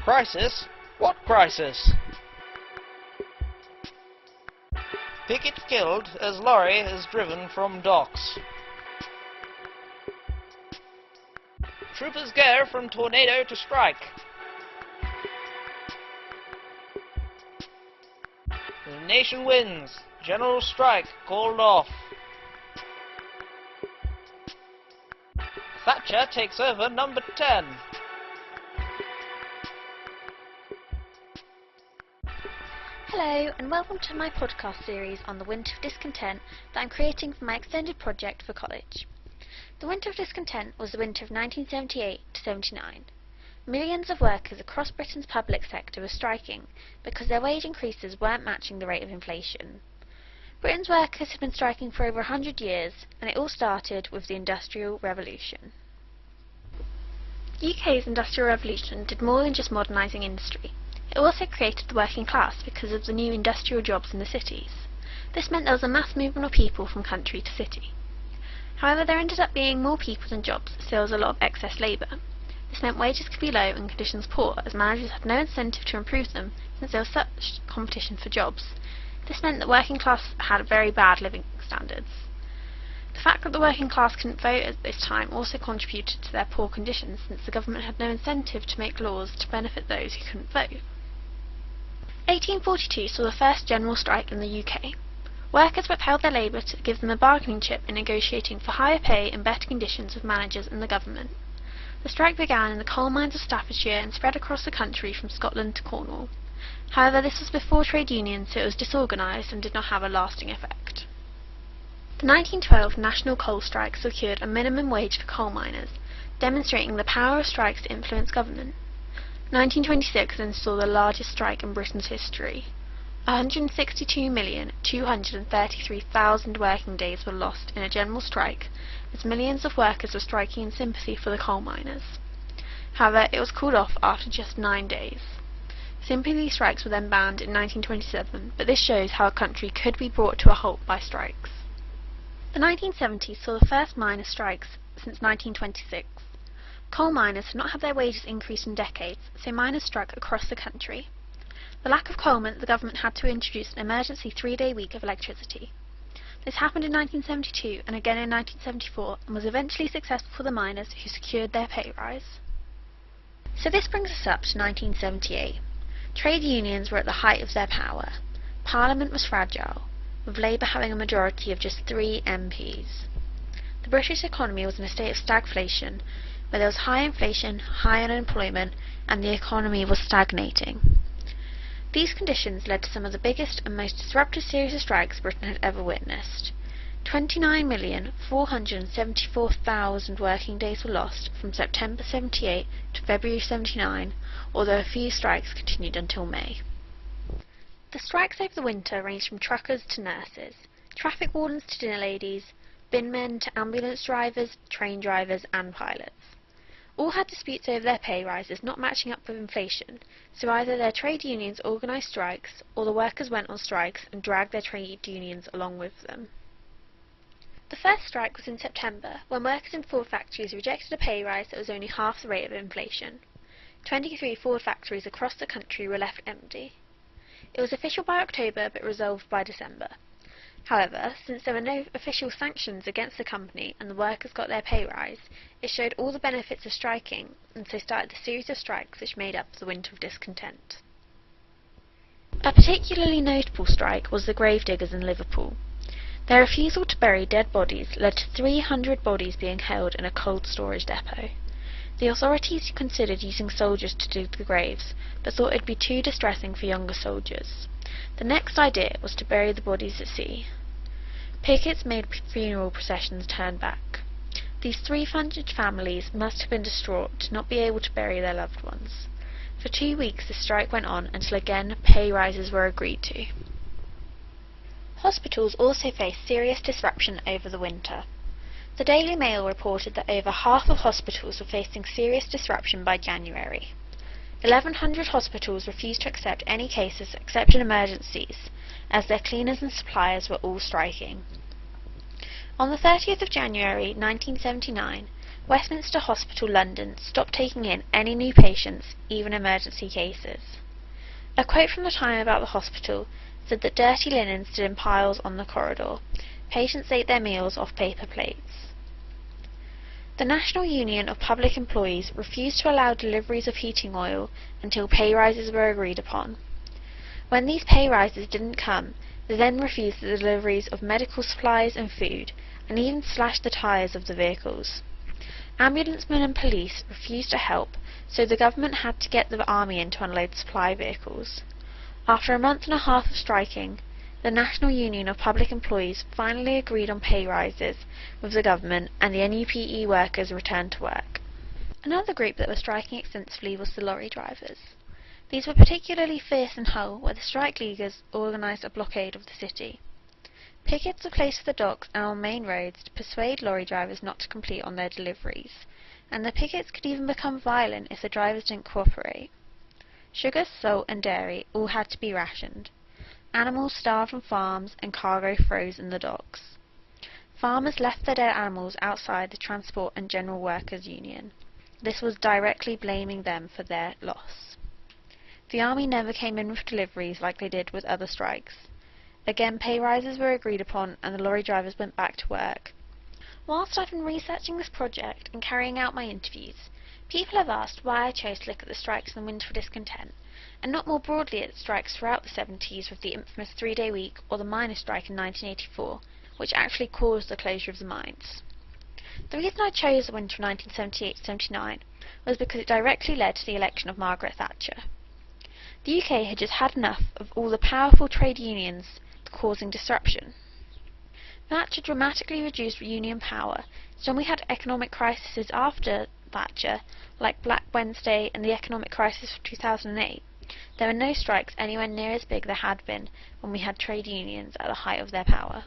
Crisis? What crisis? Picket killed as lorry is driven from docks. Troopers go from tornado to strike. The nation wins. General strike called off. Thatcher takes over number 10. Hello and welcome to my podcast series on the Winter of Discontent that I'm creating for my extended project for college. The Winter of Discontent was the winter of 1978 to 79. Millions of workers across Britain's public sector were striking because their wage increases weren't matching the rate of inflation. Britain's workers had been striking for over 100 years, and it all started with the Industrial Revolution. The UK's Industrial Revolution did more than just modernising industry. It also created the working class because of the new industrial jobs in the cities. This meant there was a mass movement of people from country to city. However, there ended up being more people than jobs, so there was a lot of excess labour. This meant wages could be low and conditions poor, as managers had no incentive to improve them since there was such competition for jobs. This meant that working class had very bad living standards. The fact that the working class couldn't vote at this time also contributed to their poor conditions, since the government had no incentive to make laws to benefit those who couldn't vote. 1842 saw the first general strike in the UK. Workers withheld their labour to give them a bargaining chip in negotiating for higher pay and better conditions with managers and the government. The strike began in the coal mines of Staffordshire and spread across the country from Scotland to Cornwall. However, this was before trade unions, so it was disorganised and did not have a lasting effect. The 1912 national coal strike secured a minimum wage for coal miners, demonstrating the power of strikes to influence government. 1926 then saw the largest strike in Britain's history. 162,233,000 working days were lost in a general strike, as millions of workers were striking in sympathy for the coal miners. However, it was called off after just 9 days. Sympathy strikes were then banned in 1927, but this shows how a country could be brought to a halt by strikes. The 1970s saw the first miners' strikes since 1926. Coal miners had not had their wages increased in decades, so miners struck across the country. The lack of coal meant the government had to introduce an emergency 3-day week of electricity. This happened in 1972 and again in 1974, and was eventually successful for the miners, who secured their pay rise. So this brings us up to 1978. Trade unions were at the height of their power. Parliament was fragile, with Labour having a majority of just 3 MPs. The British economy was in a state of stagflation, where there was high inflation, high unemployment, and the economy was stagnating. These conditions led to some of the biggest and most disruptive series of strikes Britain had ever witnessed. 29,474,000 working days were lost from September 78 to February 79, although a few strikes continued until May. The strikes over the winter ranged from truckers to nurses, traffic wardens to dinner ladies, binmen to ambulance drivers, train drivers and pilots. All had disputes over their pay rises not matching up with inflation, so either their trade unions organised strikes, or the workers went on strikes and dragged their trade unions along with them. The first strike was in September, when workers in Ford factories rejected a pay rise that was only half the rate of inflation. 23 Ford factories across the country were left empty. It was official by October, but resolved by December. However, since there were no official sanctions against the company and the workers got their pay rise, it showed all the benefits of striking, and so started the series of strikes which made up the Winter of Discontent. A particularly notable strike was the gravediggers in Liverpool. Their refusal to bury dead bodies led to 300 bodies being held in a cold storage depot. The authorities considered using soldiers to dig the graves, but thought it would be too distressing for younger soldiers. The next idea was to bury the bodies at sea. Pickets made funeral processions turn back. These 300 families must have been distraught to not be able to bury their loved ones. For 2 weeks the strike went on until again pay rises were agreed to. Hospitals also faced serious disruption over the winter. The Daily Mail reported that over half of hospitals were facing serious disruption by January. 1,100 hospitals refused to accept any cases except in emergencies, as their cleaners and suppliers were all striking. On the 30th of January 1979, Westminster Hospital London stopped taking in any new patients, even emergency cases. A quote from the time about the hospital said that dirty linen stood in piles on the corridor. Patients ate their meals off paper plates. The National Union of Public Employees refused to allow deliveries of heating oil until pay rises were agreed upon. When these pay rises didn't come, they then refused the deliveries of medical supplies and food, and even slashed the tyres of the vehicles. Ambulancemen and police refused to help, so the government had to get the army in to unload supply vehicles. After a month and a half of striking, the National Union of Public Employees finally agreed on pay rises with the government, and the NUPE workers returned to work. Another group that was striking extensively was the lorry drivers. These were particularly fierce in Hull, where the strike leaguers organised a blockade of the city. Pickets were placed at the docks and on main roads to persuade lorry drivers not to complete on their deliveries, and the pickets could even become violent if the drivers didn't cooperate. Sugar, salt and dairy all had to be rationed. Animals starved on farms and cargo froze in the docks. Farmers left their dead animals outside the Transport and General Workers Union. This was directly blaming them for their loss. The army never came in with deliveries like they did with other strikes. Again, pay rises were agreed upon and the lorry drivers went back to work. Whilst I've been researching this project and carrying out my interviews, people have asked why I chose to look at the strikes in the Winter for Discontent, and not more broadly at strikes throughout the 70s with the infamous 3-day week or the miners' strike in 1984, which actually caused the closure of the mines. The reason I chose the winter of 1978-79 was because it directly led to the election of Margaret Thatcher. The UK had just had enough of all the powerful trade unions causing disruption. Thatcher dramatically reduced union power, so when we had economic crises after Thatcher, like Black Wednesday and the economic crisis of 2008, there were no strikes anywhere near as big as there had been when we had trade unions at the height of their power.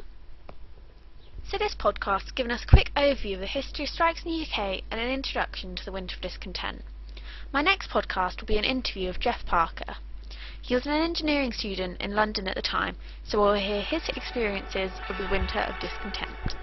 So this podcast has given us a quick overview of the history of strikes in the UK and an introduction to the Winter of Discontent. My next podcast will be an interview of Jeff Parker. He was an engineering student in London at the time, so we'll hear his experiences of the Winter of Discontent.